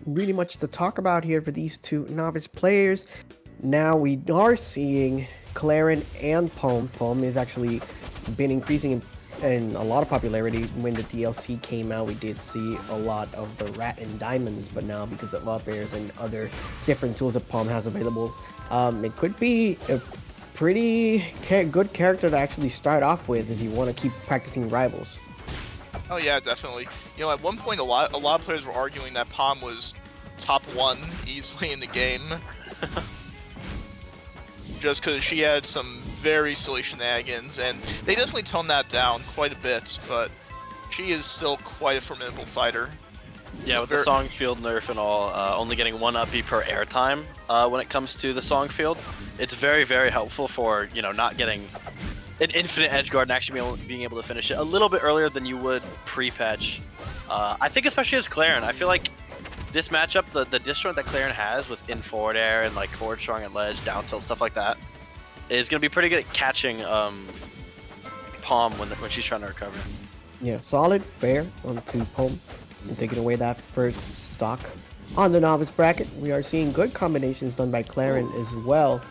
really much to talk about here for these two novice players. Now we are seeing Clairen and Pomme. Pomme is actually been increasing in a lot of popularity. When the DLC came out, we did see a lot of the rat and diamonds, but now because of up airs and other different tools that Pomme has available, it could be a pretty good character to actually start off with if you want to keep practicing rivals. Oh yeah, definitely. You know, at one point, a lot of players were arguing that Pomme was top 1 easily in the game, just because she had some very silly shenanigans, and they definitely toned that down quite a bit. But she is still quite a formidable fighter. Yeah, with the song field nerf and all, only getting 1 uppy per airtime when it comes to the song field, it's very, very helpful for, you know, not getting an infinite edge guard and actually being able to finish it a little bit earlier than you would pre-patch. I think especially as Clairen, I feel like this matchup, the disjoint that Clairen has with in forward air and like forward strong and ledge, down tilt, stuff like that, is going to be pretty good at catching Pomme when she's trying to recover. Yeah, solid, fair onto Pomme and taking away that first stock. On the novice bracket, we are seeing good combinations done by Clairen as well.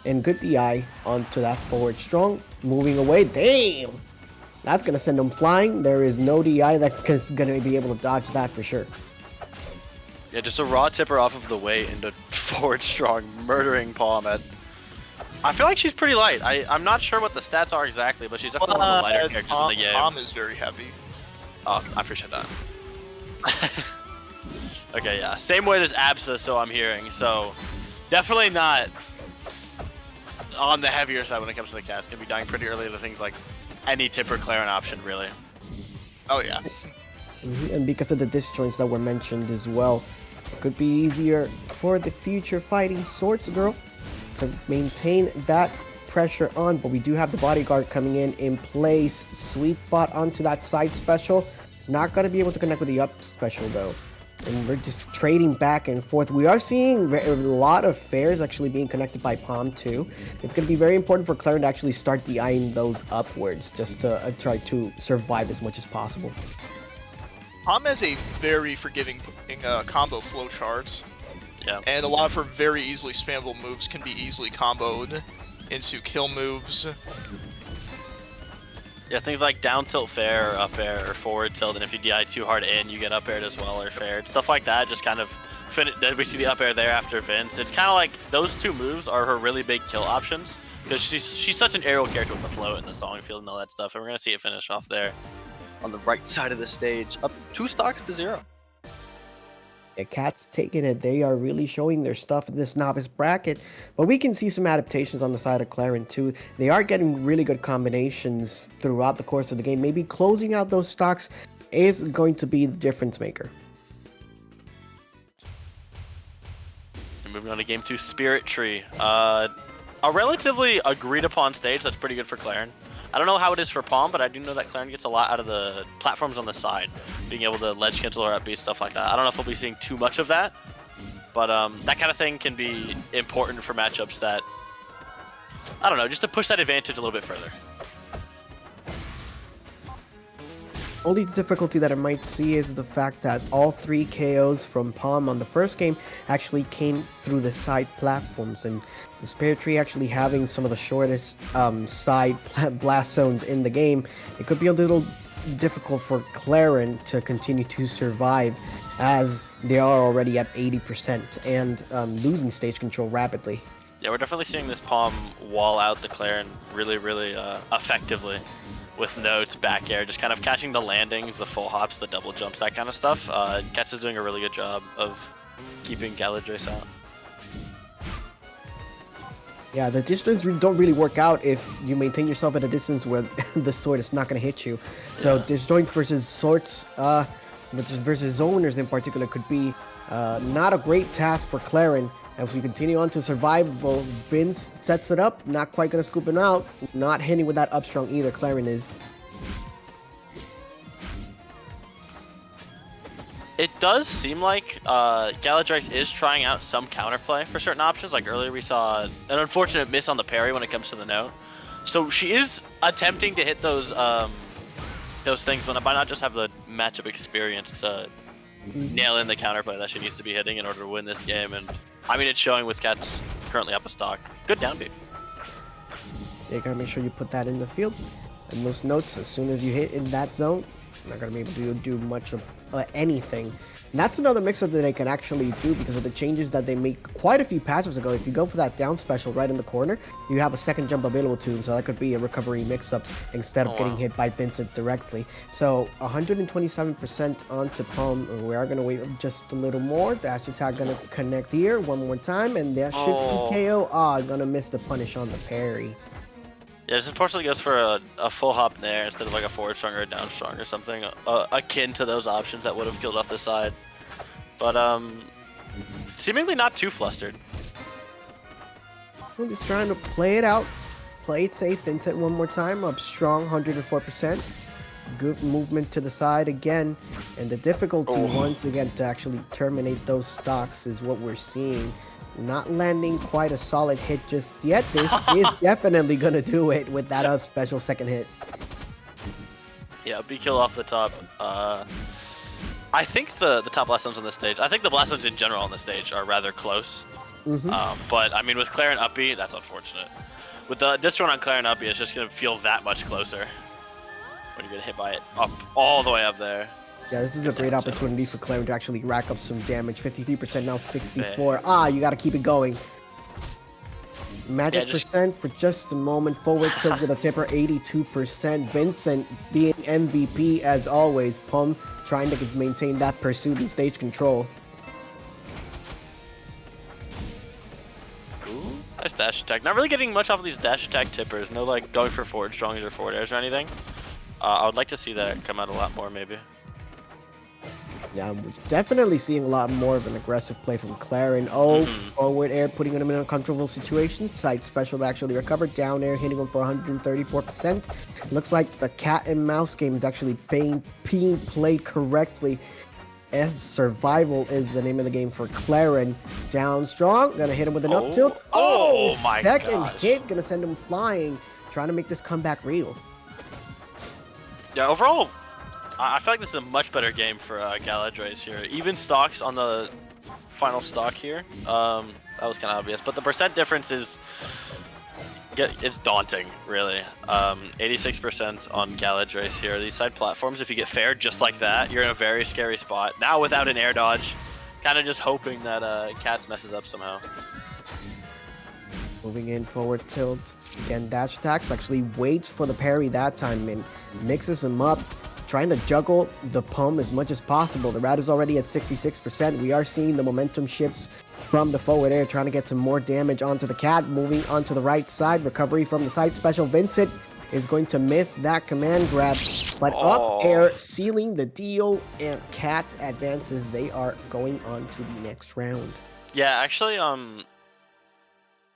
And good DI onto that forward strong. Moving away. Damn! That's going to send them flying. There is no DI that's going to be able to dodge that for sure. Yeah, just a raw tipper off of the way into forward strong, murdering Pomme at... I feel like she's pretty light. I'm not sure what the stats are exactly, but she's definitely one of the lighter characters in the game. Pomme is very heavy. Oh, I appreciate that. Okay, yeah. Same weight as Absa, so I'm hearing. So, definitely not on the heavier side when it comes to the cast. Gonna be dying pretty early to things like any tipper Clairen option, really. Oh yeah. And because of the disjoints that were mentioned as well, it could be easier for the future fighting Swords Girl to maintain that pressure on. But we do have the bodyguard coming in place. Sweet spot onto that side special. Not going to be able to connect with the up special though. And we're just trading back and forth. We are seeing a lot of fairs actually being connected by Pomme too. It's going to be very important for Clairen to actually start DIing those upwards just to try to survive as much as possible. Pomme has a very forgiving combo flowchart. Yeah. And a lot of her very easily spammable moves can be easily comboed into kill moves. Yeah, things like down tilt fair, up air, or forward tilt, and if you DI too hard in, you get up aired as well, or faired. Stuff like that, just kind of we see the up air there after Vince. It's kind of like those two moves are her really big kill options, because she's such an aerial character with the float and the song field and all that stuff, and we're going to see it finish off there on the right side of the stage, up 2 stocks to 0. Yeah, Katz taking it. They are really showing their stuff in this novice bracket. But we can see some adaptations on the side of Clairen too. They are getting really good combinations throughout the course of the game. Maybe closing out those stocks is going to be the difference maker. And moving on to game 2, Spirit Tree. A relatively agreed upon stage that's pretty good for Clairen. I don't know how it is for Pomme, but I do know that Clairen gets a lot out of the platforms on the side, being able to ledge cancel or upbeat, stuff like that. I don't know if we'll be seeing too much of that, but that kind of thing can be important for matchups that, I don't know, just to push that advantage a little bit further. Only difficulty that I might see is the fact that all 3 KOs from Pomme on the first game actually came through the side platforms, and the Spirit Tree actually having some of the shortest side blast zones in the game, it could be a little difficult for Clairen to continue to survive, as they are already at 80% and losing stage control rapidly. Yeah, we're definitely seeing this Pomme wall out the Clairen really, really effectively. With notes, back air, just kind of catching the landings, the full hops, the double jumps, that kind of stuff. Katz is doing a really good job of keeping Galadraice out. Yeah, the distance don't really work out if you maintain yourself at a distance where the sword is not going to hit you. So disjoints versus swords, versus zoners in particular could be not a great task for Clairen. As we continue on to survival, Vince sets it up, not quite going to scoop him out, not hitting with that up strong either, Clairen is. It does seem like Galadraice is trying out some counterplay for certain options. Like earlier we saw an unfortunate miss on the parry when it comes to the note. So she is attempting to hit those things, but might not just have the matchup experience to nail in the counterplay that she needs to be hitting in order to win this game. And I mean, it's showing with Katz currently up a stock. Good down beat. You gotta make sure you put that in the field. And those notes, as soon as you hit in that zone, you're not gonna be able to do much of anything. And that's another mix-up that they can actually do because of the changes that they made quite a few patches ago. If you go for that down special right in the corner, you have a second jump available to him, so that could be a recovery mix-up instead of getting hit by Vincent directly. So 127% onto Pomme. We are going to wait just a little more. Dash attack going to connect here one more time, and that should be KO. Going to miss the punish on the parry. Yeah, this unfortunately goes for a full hop there instead of like a forward strong or a down strong or something akin to those options that would have killed off the side. But seemingly not too flustered. I'm just trying to play it out, play it safe. Vincent one more time, up strong, 104%. Good movement to the side again, and the difficulty once again to actually terminate those stocks is what we're seeing. Not landing quite a solid hit just yet. This is definitely gonna do it with that up special second hit. Yeah, B kill off the top. I think the top blast zones on this stage, I think the blast zones in general on the stage are rather close. But I mean, with Clairen up B, that's unfortunate. With this one on Clairen up B, it's just gonna feel that much closer when you get hit by it up all the way up there. Yeah, this is a great opportunity for Clairen to actually rack up some damage. 53% now, 64. You gotta keep it going. Magic percent for just a moment. Forward tilt with a tipper, 82%. Vincent being MVP as always. Pomme trying to maintain that pursuit and stage control. Ooh, nice dash attack. Not really getting much off of these dash attack tippers. No like going for forward strongs or forward airs or anything. I would like to see that come out a lot more maybe. Yeah, I'm definitely seeing a lot more of an aggressive play from Clairen. Forward air, putting him in a uncomfortable situation. Side special actually recovered. Down air, hitting him for 134%. Looks like the cat and mouse game is actually being played correctly, as survival is the name of the game for Clairen. Down strong, gonna hit him with an up tilt. My second gosh. hit, gonna send him flying. Trying to make this comeback real. Yeah, overall, I feel like this is a much better game for Galadraice here. Even stocks on the final stock here. That was kind of obvious, but the percent difference is it's daunting, really. 86% on Galadraice here. These side platforms, if you get fared just like that, you're in a very scary spot. Now without an air dodge, kind of just hoping that Katz messes up somehow. Moving in, forward tilt. Again, dash attacks. Actually waits for the parry that time and mixes him up. Trying to juggle the Pomme as much as possible. The rat is already at 66%. We are seeing the momentum shifts from the forward air, trying to get some more damage onto the cat. Moving onto the right side. Recovery from the side special. Vincent is going to miss that command grab, but up air sealing the deal, and Katz advances. They are going on to the next round. Yeah, actually,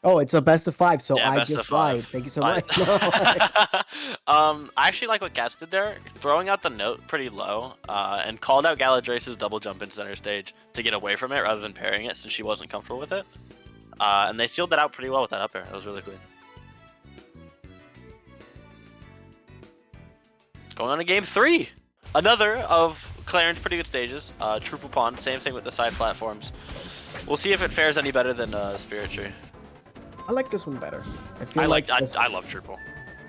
Oh, it's a best of 5, so yeah, I just lied. Thank you so much. I actually like what Katz did there, throwing out the note pretty low, and called out Galadraice's double jump in center stage to get away from it rather than parrying it since she wasn't comfortable with it. And they sealed that out pretty well with that up air. That was really clean. Going on to game 3. Another of Clairen's pretty good stages. Triple Pond, same thing with the side platforms. We'll see if it fares any better than Spirit Tree. I like this one better. I love Triple.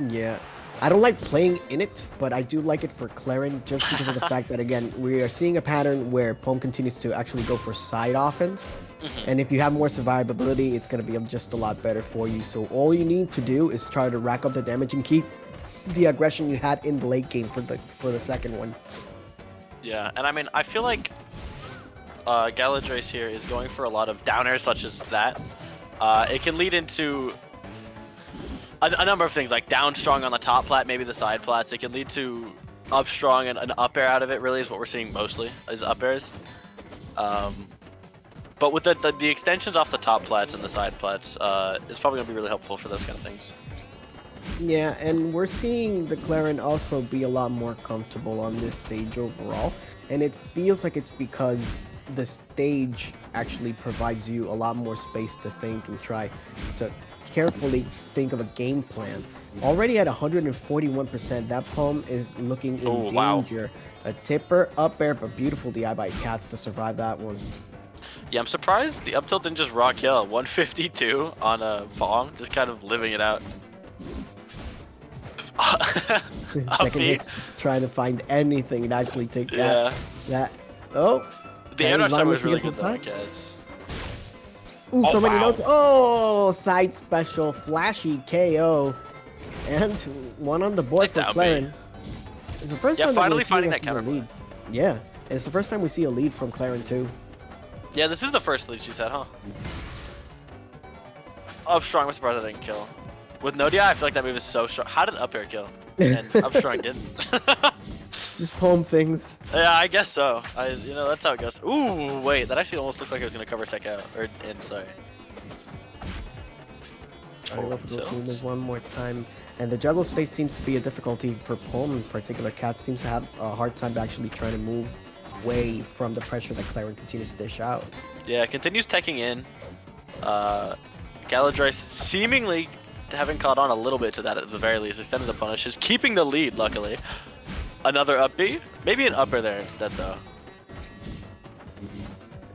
Yeah. I don't like playing in it, but I do like it for Clairen just because of the fact that, again, we are seeing a pattern where Pomme continues to actually go for side offense. And if you have more survivability, it's going to be just a lot better for you. So all you need to do is try to rack up the damage and keep the aggression you had in the late game for the second one. Yeah, and I mean, I feel like Galadraice here is going for a lot of down airs such as that. It can lead into a number of things, like down strong on the top plat, maybe the side plats. It can lead to up strong and an up air out of it, really, is what we're seeing mostly, is up airs. But with the extensions off the top plats and the side plats, it's probably going to be really helpful for those kind of things. Yeah, and we're seeing the Clairen also be a lot more comfortable on this stage overall. And it feels like it's because the stage actually provides you a lot more space to think and try to carefully think of a game plan. Already at 141%, that Pomme is looking in danger. A tipper up air, but beautiful DI by Katz to survive that one. Yeah, I'm surprised the up tilt didn't just rock kill. 152 on a Pomme, just kind of living it out. Second hit's trying to find anything and actually take that. Yeah. Oh. The air dash was really good though, Katz. Ooh, so many wow. notes. Oh, side special, flashy KO. And one on the board for Clairen. It's the first time finally that finding we're that counter lead. Yeah, and it's the first time we see a lead from Clairen too. Yeah, this is the first lead she's had, huh? Up strong, I'm surprised I didn't kill. With no DI, I feel like that move is so strong. How did up air kill? And up strong didn't. Just Pomme things. Yeah, I guess so. You know, that's how it goes. Ooh, wait, that actually almost looked like I was gonna cover tech out, or in. Sorry. Trying to those movements one more time, and the juggle state seems to be a difficulty for Pomme in particular. Katz seems to have a hard time actually trying to move away from the pressure that Clairen continues to dish out. Yeah, continues teching in. Galadraice seemingly having caught on a little bit to that at the very least. Extended the punish, is keeping the lead, luckily. Another up B? Maybe an upper there instead, though.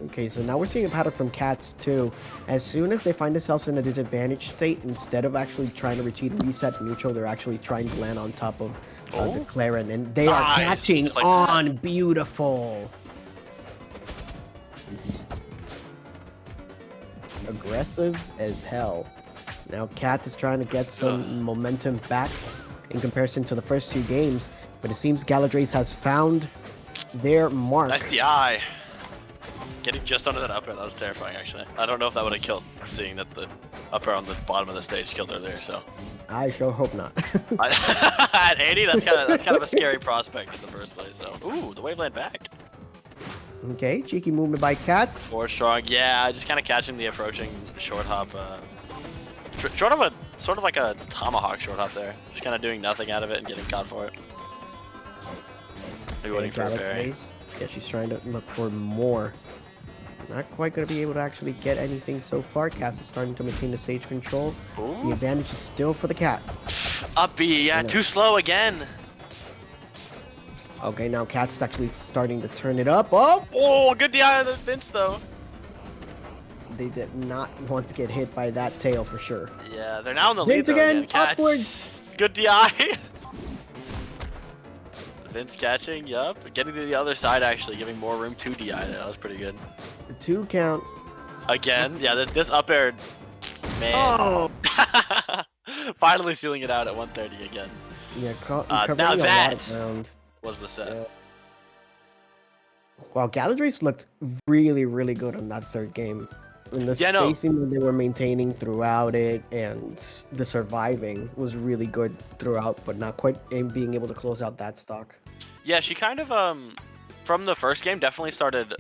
Okay, so now we're seeing a pattern from Katz too. As soon as they find themselves in a disadvantaged state, instead of actually trying to retreat and reset neutral, they're actually trying to land on top of the Clairen, and they are catching like on. that. Beautiful. Aggressive as hell. Now Katz is trying to get some momentum back in comparison to the first two games, but it seems Galadraice has found their mark. Nice DI. Getting just under that upper, that was terrifying actually. I don't know if that would have killed, seeing that the upper on the bottom of the stage killed her there, so. I sure hope not. At 80, that's kind of a scary prospect in the first place, so. Ooh, the wave land back. Okay, cheeky movement by Katz. 4 strong, yeah, just kind of catching the approaching short hop. Sort of like a tomahawk short hop there. Just kind of doing nothing out of it and getting caught for it. Maybe waiting for a parry. Yeah, she's trying to look for more. Not quite going to be able to actually get anything so far. Katz is starting to maintain the stage control. Ooh. The advantage is still for the cat. Up B, yeah, too slow again. Okay, now Katz is actually starting to turn it up. Oh! Oh, good DI on the Vince though. They did not want to get hit by that tail for sure. Yeah, they're now in the lead Vince though, again, Katz. upwards. Good DI. Vince catching, yup. Getting to the other side actually, giving more room to DI there. That was pretty good. The 2 count. Again, yeah, this up air, man. Oh! Finally sealing it out at 130 again. Yeah, now that ground. was the set. Yeah. Wow, Galadraice looked really, really good on that third game. And the spacing that they were maintaining throughout it and the surviving was really good throughout, but not quite being able to close out that stock. Yeah, she kind of, from the first game, definitely started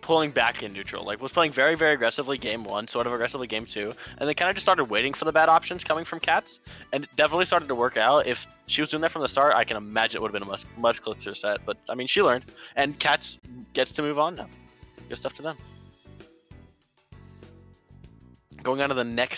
pulling back in neutral. Like, was playing very, very aggressively game 1, sort of aggressively game 2, and then kind of just started waiting for the bad options coming from Katz, and it definitely started to work out. If she was doing that from the start, I can imagine it would have been a much closer set, but, I mean, she learned, and Katz gets to move on now. Good stuff to them. Going on to the next